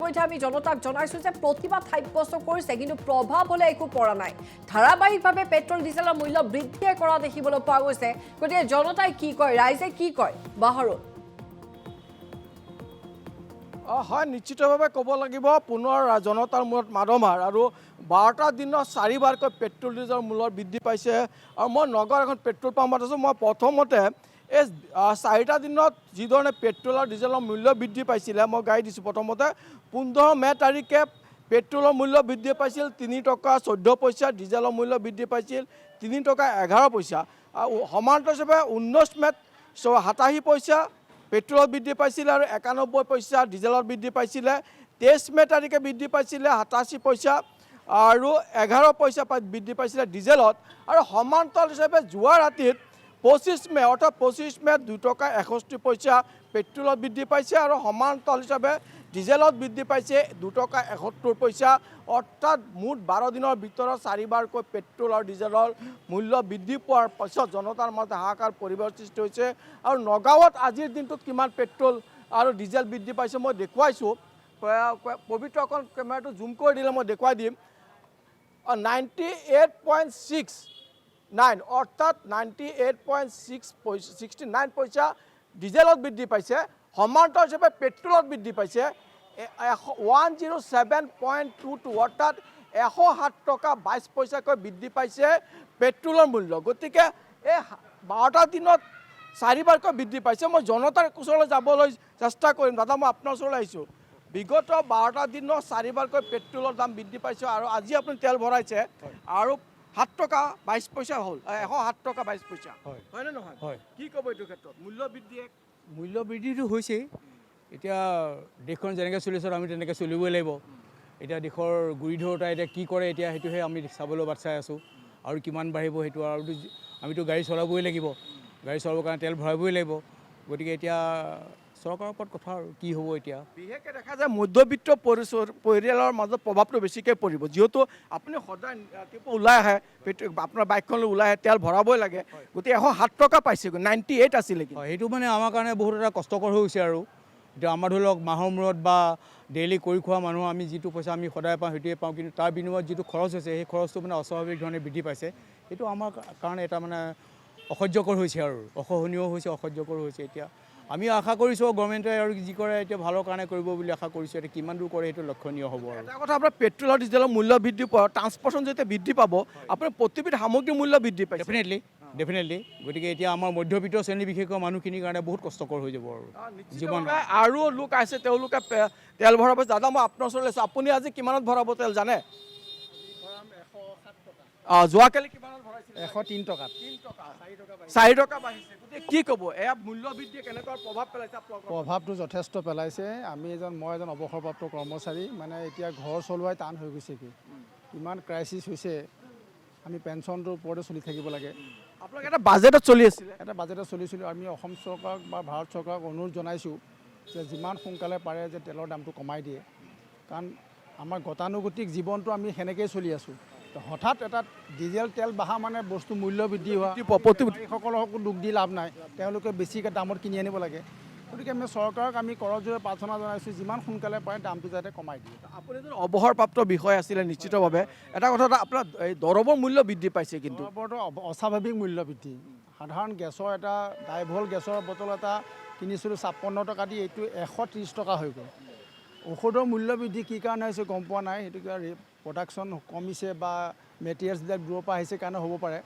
ইতিমধ্যে আমি জনতাক জনাইছোঁ যে প্ৰতিবাদ সাব্যস্ত কৰিছে কিন্তু প্ৰভাৱ হ'লে একো পৰা নাই ধাৰাবাহিকভাৱে পেট্ৰল ডিজেলৰ মূল্য বৃদ্ধিয়ে কৰা দেখিবলৈ পোৱা গৈছে গতিকে জনতাই কি কয় ৰাইজে কি কয় বাহৰুল হয় নিশ্চিতভাৱে ক'ব লাগিব পুনৰ জনতাৰ মূৰত মাধমাৰ আৰু 12টা দিনত 4বাৰকৈ পেট্ৰল ডিজেলৰ মূল্য বৃদ্ধি পাইছে আৰু মই নগৰ এখন পেট্ৰল পাম্পত আছোঁ মই প্ৰথমতে এই 4টা দিনত যিধৰণে পেট্ৰল আৰু ডিজেলৰ মূল্য বৃদ্ধি পাইছিলে মই গাড়ী দিছোঁ প্ৰথমতে 15 মে তাৰিখে পেট্ৰলৰ মূল্য বৃদ্ধি পাইছিল 3 টকা 14 পইচা ডিজেলৰ মূল্য বৃদ্ধি পাইছিল 3 টকা 11 পইচা আৰু সমান্তৰাল হিচাপে 19 মেত 87 পইচা পেট্ৰলত বৃদ্ধি পাইছিলে আৰু 91 পইচা ডিজেলত বৃদ্ধি পাইছিলে 23 মে তাৰিখে বৃদ্ধি পাইছিলে 87 পইচা আৰু 11 পইচা বৃদ্ধি পাইছিলে ডিজেলত আৰু সমান্তৰাল হিচাপে যোৱা ৰাতিত 25 মে অৰ্থাৎ 25 মে 2 টকা 61 পইচা পেট্ৰলত বৃদ্ধি পাইছে আৰু সমান্তৰাল হিচাপে ডিজেলত বৃদ্ধি পাইছে 2 টকা 71 পইচা অৰ্থাৎ মুঠ 12 দিনৰ ভিতৰত 4বাৰকৈ পেট্ৰল আৰু ডিজেলৰ মূল্য বৃদ্ধি পোৱাৰ পাছত জনতাৰ মাজত হাহাকাৰ পৰিৱেশৰ সৃষ্টি হৈছে আৰু নগাঁৱত আজিৰ দিনটোত কিমান পেট্ৰল আৰু ডিজেল বৃদ্ধি পাইছে মই দেখুৱাইছোঁ পবিত্ৰ অকণ কেমেৰাটো জুম কৰি দিলে মই দেখুৱাই দিম 98.69 অৰ্থাৎ 98.69 পইচা ডিজেলত বৃদ্ধি পাইছে সমান্তৰাল হিচাপে পেট্ৰলত বৃদ্ধি পাইছে 107.22 অৰ্থাৎ 107 টকা 22 পইচাকৈ বৃদ্ধি পাইছে পেট্ৰলৰ মূল্য গতিকে এই 12টা দিনত 4বাৰকৈ বৃদ্ধি পাইছে মই জনতাৰ ওচৰলৈ যাবলৈ চেষ্টা কৰিম দাদা মই আপোনাৰ ওচৰলৈ আহিছোঁ বিগত 12টা দিনত 4বাৰকৈ পেট্ৰলৰ দাম বৃদ্ধি পাইছে আৰু আজি আপুনি তেল ভৰাইছে আৰু 7 টকা 22 পইচা হ'ল 107 টকা 22 পইচা হয়নে নহয় কি ক'ব এইটো ক্ষেত্ৰত মূল্য বৃদ্ধিটো হৈছেই এতিয়া দেশখন যেনেকৈ চলিছে আমি তেনেকৈ চলিবই লাগিব এতিয়া দেশৰ গুৰি ধৰোঁতা এতিয়া কি কৰে এতিয়া সেইটোহে আমি চাবলৈ বাট চাই আছোঁ আৰু কিমান বাঢ়িব সেইটো আৰু আমিতো গাড়ী চলাবই লাগিব গাড়ী চলাবৰ কাৰণে তেল ভৰাবই লাগিব গতিকে এতিয়া চৰকাৰৰ ওপৰত কথা আৰু কি হ'ব এতিয়া বিশেষকৈ দেখা যায় মধ্যবিত্ত পৰিয়ালৰ মাজত প্ৰভাৱটো বেছিকৈ পৰিব যিহেতু আপুনি সদায় ৰাতিপুৱা ওলাই আহে আপোনাৰ বাইকখনলৈ ওলাই আহে তেল ভৰাবই লাগে গতিকে 107 টকা পাইছেগৈ 98 আছিলে সেইটো মানে আমাৰ কাৰণে বহুত এটা কষ্টকৰ হৈ গৈছে আৰু এতিয়া আমাৰ ধৰি লওক মাহৰ মূৰত বা ডেইলি কৰি খোৱা মানুহ আমি যিটো পইচা আমি সদায় পাওঁ সেইটোৱে পাওঁ কিন্তু তাৰ বিনিময়ত যিটো খৰচ হৈছে সেই খৰচটো মানে অস্বাভাৱিক ধৰণে বৃদ্ধি পাইছে সেইটো আমাৰ কাৰণে এটা মানে অসহ্যকৰ হৈছে আৰু অসহনীয় হৈছে অসহ্যকৰ হৈছে এতিয়া আমি আশা কৰিছোঁ গভৰ্ণমেণ্টে আৰু যি কৰে এতিয়া ভালৰ কাৰণে কৰিব বুলি আশা কৰিছোঁ এতিয়া কিমান দূৰ কৰে সেইটো লক্ষণীয় হ'ব আৰু এটা কথা আপোনাৰ পেট্ৰল আৰু ডিজেলৰ মূল্য বৃদ্ধি পোৱা ট্ৰান্সপৰ্টেশ্যন যেতিয়া বৃদ্ধি পাব আপোনাৰ প্ৰতিবিধ সামগ্ৰীৰ মূল্য বৃদ্ধি পায় ডেফিনেটলি গতিকে এতিয়া আমাৰ মধ্যবিত্ত শ্ৰেণী বিশেষকৈ মানুহখিনিৰ কাৰণে বহুত কষ্টকৰ হৈ যাব আৰু জীৱন আৰু লোক আছে তেওঁলোকে তেল ভৰাব দাদা মই আপোনাৰ ওচৰলৈ আছোঁ আপুনি আজি কিমানত ভৰাব তেল জানে যোৱাকালি কিমানত ভৰাইছিল 103 টকা 4 টকা বাঢ়িছে গতিকে কি ক'ব এয়া মূল্য বৃদ্ধিয়ে কেনেকুৱা প্ৰভাৱ পেলাইছে প্ৰভাৱটো যথেষ্ট পেলাইছে মই এজন অৱসৰপ্ৰাপ্ত কৰ্মচাৰী মানে এতিয়া ঘৰ চলোৱাই টান হৈ গৈছেগৈ ইমান ক্ৰাইচিছ হৈছে আমি পেঞ্চনটোৰ ওপৰতে চলি থাকিব লাগে আপোনালোকে এটা বাজেটত চলি আছিলে চলিছিলোঁ আমি অসম চৰকাৰক বা ভাৰত চৰকাৰক অনুৰোধ জনাইছোঁ যে যিমান সোনকালে পাৰে যে তেলৰ দামটো কমাই দিয়ে কাৰণ আমাৰ গতানুগতিক জীৱনটো আমি সেনেকৈয়ে চলি আছোঁ হঠাৎ এটা ডিজেল তেল বঢ়া মানে বস্তু মূল্য বৃদ্ধি হোৱা প্ৰতিসকলকো দুখ দি লাভ নাই তেওঁলোকে বেছিকৈ দামত কিনি আনিব লাগে গতিকে আমি চৰকাৰক আমি কৰযোৰে প্ৰাৰ্থনা জনাইছোঁ যিমান সোনকালে পাৰে দামটো যাতে কমাই দিয়ে আপুনি এজন অৱসৰপ্ৰাপ্ত বিষয় আছিলে নিশ্চিতভাৱে এটা কথা আপোনাৰ এই দৰৱৰ মূল্য বৃদ্ধি পাইছে কিন্তু দৰৱৰটো অস্বাভাৱিক মূল্য বৃদ্ধি সাধাৰণ গেছৰ এটা ডাইভল গেছৰ বটল এটা কিনিছিলোঁ 56 টকা দি এইটো 130 টকা হৈ গ'ল ঔষধৰ মূল্য বৃদ্ধি কি কাৰণে হৈছে গম পোৱা নাই সেইটো কিবা প্ৰডাকশ্যন কমিছে বা মেটেৰিয়েলছবিলাক দূৰৰ পৰা আহিছে কাৰণে হ'ব পাৰে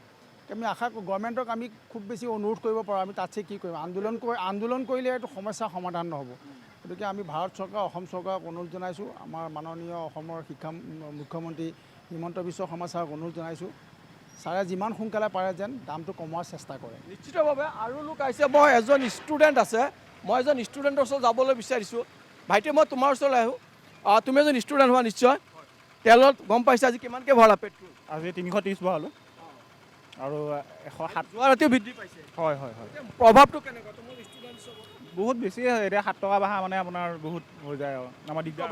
আমি আশা কৰোঁ গভৰ্ণমেণ্টক আমি খুব বেছি অনুৰোধ কৰিব পাৰোঁ আমি তাতছে কি কৰিম আন্দোলন কৰিলে এইটো সমস্যাৰ সমাধান নহ'ব গতিকে আমি ভাৰত চৰকাৰ অসম চৰকাৰক অনুৰোধ জনাইছোঁ আমাৰ মাননীয় অসমৰ মুখ্যমন্ত্ৰী হিমন্ত বিশ্ব শৰ্মা ছাৰক অনুৰোধ জনাইছোঁ ছাৰে যিমান সোনকালে পাৰে যেন দামটো কমোৱাৰ চেষ্টা কৰে নিশ্চিতভাৱে আৰু লোক আহিছে মই এজন ষ্টুডেণ্ট আছে মই এজন ষ্টুডেণ্টৰ ওচৰত যাবলৈ বিচাৰিছোঁ ভাইটি মই তোমাৰ ওচৰলৈ আহোঁ তুমি এজন ষ্টুডেণ্ট হোৱা নিশ্চয় তেলত গম পাইছা আজি কিমানকৈ ভৰালা পেট্ৰল আজি 330 ভৰালোঁ আৰু 107 যোৱা ৰাতিও বৃদ্ধি পাইছে হয় প্ৰভাৱটো কেনেকুৱা তোমাৰ ষ্টুডেণ্ট বহুত বেছি এতিয়া 7 টকা বঢ়া মানে আপোনাৰ বহুত হৈ যায় আৰু আমাৰ দিগদাৰ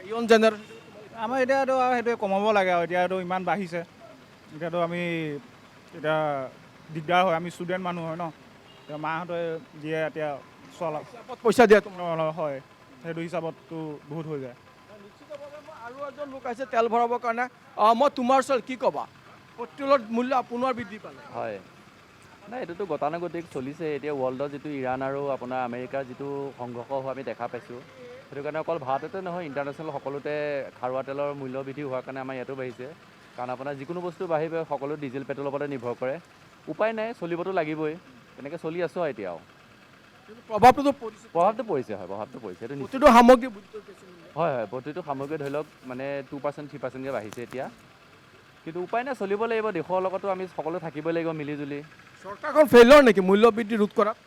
ইয়ং জেনেৰেশ্যন আমাৰ এতিয়াতো আৰু সেইটোৱে কমাব লাগে আৰু এতিয়াতো ইমান বাঢ়িছে এতিয়াতো আমি এতিয়া দিগদাৰ হয় আমি ষ্টুডেণ্ট মানুহ হয় ন এতিয়া মাহঁতে দিয়ে এতিয়া চলা পইচা দিয়া হয় সেইটো হিচাপততো বহুত হৈ যায় পাইছে তেল ভৰাবৰ কাৰণে মই তোমাৰ ওচৰত কি ক'বা পেট্ৰলৰ মূল্য পুনৰ বৃদ্ধি পালে হয় নাই এইটোতো গতানুগতিক চলিছে এতিয়া ৱৰ্ল্ডৰ যিটো ইৰাণ আৰু আপোনাৰ আমেৰিকাৰ যিটো সংঘৰ্ষ হোৱা আমি দেখা পাইছোঁ সেইটো কাৰণে অকল ভাৰততে নহয় ইণ্টাৰনেশ্যনেল সকলোতে খাৰুৱা তেলৰ মূল্য বৃদ্ধি হোৱাৰ কাৰণে আমাৰ ইয়াতো বাঢ়িছে কাৰণ আপোনাৰ যিকোনো বস্তু বাঢ়িব সকলো ডিজেল পেট্ৰলৰ ওপৰতে নিৰ্ভৰ কৰে উপায় নাই চলিবতো লাগিবই তেনেকৈ চলি আছোঁ আৰু এতিয়াও প্ৰভাৱটোতো পৰিছে প্ৰভাৱটো পৰিছে হয় প্ৰভাৱটো পৰিছে এইটো প্ৰতিটো সামগ্ৰী হয় হয় প্ৰতিটো সামগ্ৰী ধৰি লওক মানে 2% 3%কৈ বাঢ়িছে এতিয়া কিন্তু উপায় নাই চলিব লাগিব দেশৰ লগতো আমি সকলো থাকিবই লাগিব মিলিজুলি চৰকাৰখন ফেইলৰ নেকি মূল্য বৃদ্ধি ৰোধ কৰাত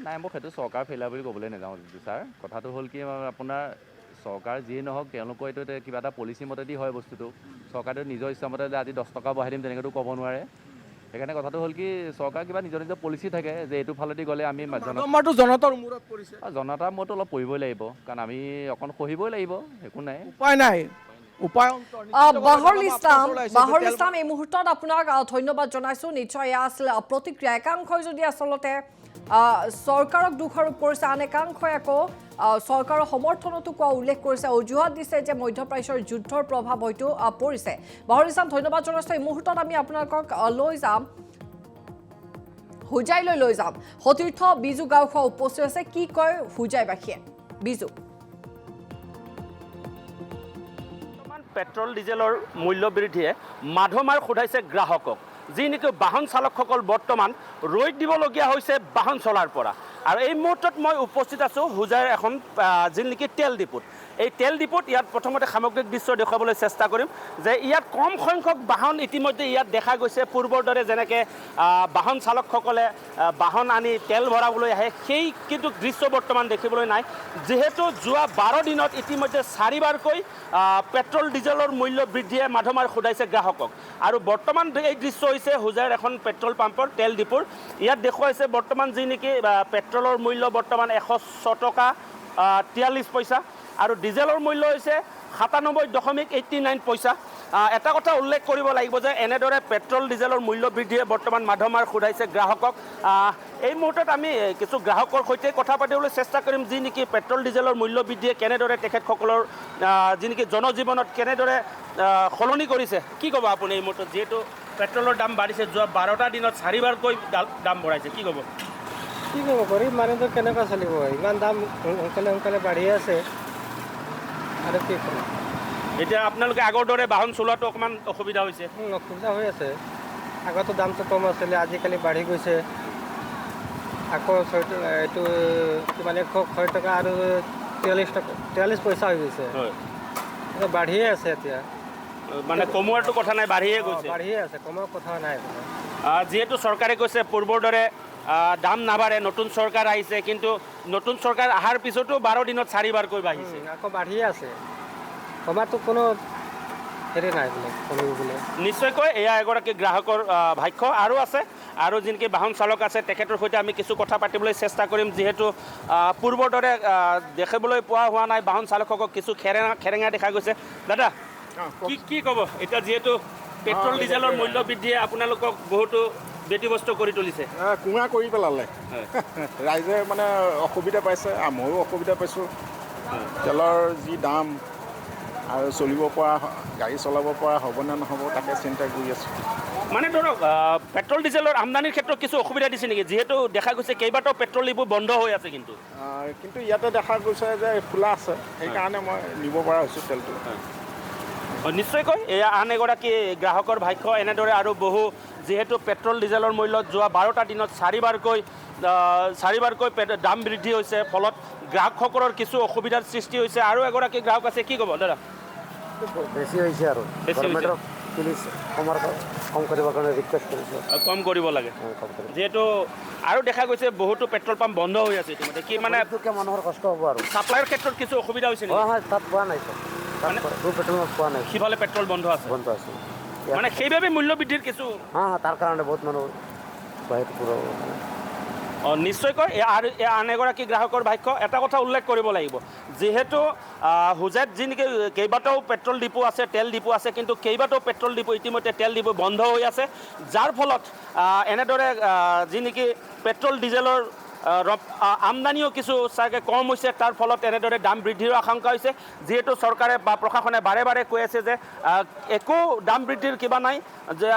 নাই মই সেইটো চৰকাৰ ফেইলাৰ বুলি ক'বলৈ নাযাওঁ ছাৰ কথাটো হ'ল কি আপোনাৰ চৰকাৰ যিয়ে নহওক তেওঁলোকৰ এইটো কিবা এটা পলিচি মতেদি হয় বস্তুটো চৰকাৰে নিজৰ ইচ্ছামতে আজি 10 টকা বঢ়াই দিম তেনেকৈতো ক'ব নোৱাৰে সেইকাৰণে কথাটো হ'ল কি চৰকাৰ কিবা নিজৰ নিজৰ পলিচি থাকে যে এইটো ফালেদি গ'লে আমি আমাৰতো জনতাৰ মূৰত পৰিছে জনতাৰ মূৰতো অলপ পৰিবই লাগিব কাৰণ আমি অকণ সহিবই লাগিব একো নাই উপায় নাই বাহৰুল ইছলাম এই মুহূৰ্তত আপোনাক ধন্যবাদ জনাইছোঁ নিশ্চয় এয়া আছিল প্ৰতিক্ৰিয়া একাংশই যদি আচলতে চৰকাৰক দোষ আৰোপ কৰিছে আন একাংশই আকৌ চৰকাৰৰ সমৰ্থনতো কোৱা উল্লেখ কৰিছে অজুহাত দিছে যে মধ্যপ্ৰাচ্যৰ যুদ্ধৰ প্ৰভাৱ হয়তো পৰিছে বাহৰুল ইছলাম ধন্যবাদ জনাইছোঁ এই মুহূৰ্তত আমি আপোনালোকক লৈ যাম হোজাইলৈ লৈ যাম সতীৰ্থ বিজু গাঁওখোৱা উপস্থিত আছে কি কয় হোজাইবাসীয়ে বিজু পেট্ৰল ডিজেলৰ মূল্য বৃদ্ধিয়ে মাধমাৰ সোধাইছে গ্ৰাহকক যি নেকি বাহন চালকসকল বৰ্তমান ৰৈ দিবলগীয়া হৈছে বাহন চলাৰ পৰা আৰু এই মুহূৰ্তত মই উপস্থিত আছোঁ হোজাইৰ এখন যি নেকি তেল ডিপুত এই তেল ডিপুত ইয়াত প্ৰথমতে সামগ্ৰিক দৃশ্য দেখুৱাবলৈ চেষ্টা কৰিম যে ইয়াত কম সংখ্যক বাহন ইতিমধ্যে ইয়াত দেখা গৈছে পূৰ্বৰ দৰে যেনেকৈ বাহন চালকসকলে বাহন আনি তেল ভৰাবলৈ আহে সেই কিন্তু দৃশ্য বৰ্তমান দেখিবলৈ নাই যিহেতু যোৱা 12 দিনত ইতিমধ্যে 4বাৰকৈ পেট্ৰল ডিজেলৰ মূল্য বৃদ্ধিয়ে মাধমাৰ সোধাইছে গ্ৰাহকক আৰু বৰ্তমান এই দৃশ্য হৈছে হোজাইৰ এখন পেট্ৰল পাম্পৰ তেল ডিপুৰ ইয়াত দেখুৱাইছে বৰ্তমান যি নেকি পেট্ৰলৰ মূল্য বৰ্তমান 106 টকা 43 পইচা আৰু ডিজেলৰ মূল্য হৈছে 97.89 পইচা এটা কথা উল্লেখ কৰিব লাগিব যে এনেদৰে পেট্ৰল ডিজেলৰ মূল্য বৃদ্ধিয়ে বৰ্তমান মাধমাৰ সোধাইছে গ্ৰাহকক এই মুহূৰ্তত আমি কিছু গ্ৰাহকৰ সৈতে কথা পাতিবলৈ চেষ্টা কৰিম যি নেকি পেট্ৰল ডিজেলৰ মূল্য বৃদ্ধিয়ে কেনেদৰে তেখেতসকলৰ যি নেকি জনজীৱনত কেনেদৰে সলনি কৰিছে কি ক'ব আপুনি এই মুহূৰ্তত যিহেতু পেট্ৰলৰ দাম বাঢ়িছে যোৱা 12টা দিনত 4বাৰকৈ দাম বঢ়াইছে কি ক'ব কি ক'ব গৰীব মানুহটো কেনেকুৱা চলিব ইমান দাম সোনকালে বাঢ়ি আছে আৰু কি ক'ব এতিয়া আপোনালোকে আগৰ দৰে বাহন চলোৱাটো অকণমান অসুবিধা হৈছে অসুবিধা হৈ আছে আগতো দামটো কম আছিলে আজিকালি বাঢ়ি গৈছে আকৌ এইটো কিমান 106 টকা আৰু 43 পইচা হৈ গৈছে বাঢ়িয়ে আছে এতিয়া মানে কমোৱাটো কথা নাই বাঢ়িয়ে গৈছে বাঢ়িয়ে আছে কমোৱাৰ কথা নাই যিহেতু চৰকাৰে কৈছে পূৰ্বৰ দৰে দাম নাবাঢ়ে নতুন চৰকাৰ আহিছে কিন্তু নতুন চৰকাৰ অহাৰ পিছতো 12 দিনত 4বাৰকৈ বাঢ়িছে আকৌ বাঢ়িয়ে আছে কমাটো কোনো হেৰি নাই বোলে কমিব বোলে নিশ্চয়কৈ এয়া এগৰাকী গ্ৰাহকৰ ভাষ্য আৰু আছে আৰু যিনকি বাহন চালক আছে তেখেতৰ সৈতে আমি কিছু কথা পাতিবলৈ চেষ্টা কৰিম যিহেতু পূৰ্বৰ দৰে দেখিবলৈ পোৱা হোৱা নাই বাহন চালকসকলক কিছু খেৰেঙা দেখা গৈছে দাদা কি ক'ব এতিয়া যিহেতু পেট্ৰল ডিজেলৰ মূল্য বৃদ্ধিয়ে আপোনালোকক বহুতো ব্যতিব্যস্ত কৰি তুলিছে কুঙা কৰি পেলালে ৰাইজে মানে অসুবিধা পাইছে ময়ো অসুবিধা পাইছোঁ তেলৰ যি দাম আৰু চলিব পৰা গাড়ী চলাব পৰা হ'ব নে নহ'ব তাকে চিন্তা কৰি আছোঁ মানে ধৰক পেট্ৰল ডিজেলৰ আমদানিৰ ক্ষেত্ৰত কিছু অসুবিধা দিছে নেকি যিহেতু দেখা গৈছে কেইবাটাও পেট্ৰল ডিপু বন্ধ হৈ আছে কিন্তু ইয়াতে দেখা গৈছে যে খোলা আছে সেইকাৰণে মই নিব পৰা হৈছোঁ তেলটো নিশ্চয়কৈ এয়া আন এগৰাকী গ্ৰাহকৰ ভাষ্য এনেদৰে আৰু বহু যিহেতু পেট্ৰল ডিজেলৰ মূল্য যোৱা 12টা দিনত 4বাৰকৈ দাম বৃদ্ধি হৈছে ফলত গ্ৰাহকসকলৰ কিছু অসুবিধাৰ সৃষ্টি হৈছে আৰু এগৰাকী গ্ৰাহক আছে কি ক'ব দাদা বেছি হৈছে আৰু প্লিজ কম কৰিবৰ কাৰণে ৰিকুৱেষ্ট কৰিছোঁ কম কৰিব লাগে যিহেতু আৰু দেখা গৈছে বহুতো পেট্ৰল পাম্প বন্ধ হৈ আছে ইতিমধ্যে কি মানে মানুহৰ কষ্ট হ'ব আৰু ছাপ্লাইৰ ক্ষেত্ৰত কিছু অসুবিধা হৈছে নেকি হয় তাত পোৱা নাই পেট্ৰল পোৱা নাই সিফালে পেট্ৰল বন্ধ আছে মানে সেইবাবে মূল্য বৃদ্ধিৰ কিছু তাৰ কাৰণে বহুত মানুহ বাহিৰত পুৰা নিশ্চয়কৈ আৰু আন এগৰাকী গ্ৰাহকৰ ভাষ্য এটা কথা উল্লেখ কৰিব লাগিব যিহেতু হোজাইত যি নেকি কেইবাটাও পেট্ৰল ডিপু আছে তেল ডিপু আছে কিন্তু কেইবাটাও পেট্ৰল ডিপু ইতিমধ্যে তেল ডিপু বন্ধ হৈ আছে যাৰ ফলত এনেদৰে যি নেকি পেট্ৰল ডিজেলৰ আমদানিও কিছু চাগে কম হৈছে তাৰ ফলত এনেদৰে দাম বৃদ্ধিৰ আশংকা হৈছে যিহেতু চৰকাৰে বা প্ৰশাসনে বাৰে বাৰে কৈ আছে যে একো দাম বৃদ্ধিৰ কিবা নাই যে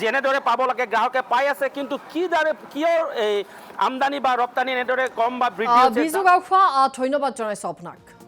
যেনেদৰে পাব লাগে গ্ৰাহকে পাই আছে কিন্তু কিয় এই আমদানি বা ৰপ্তানি এনেদৰে কম বা বৃদ্ধি হৈছে বিজু গাঁওখোৱা ধন্যবাদ জনাইছোঁ আপোনাক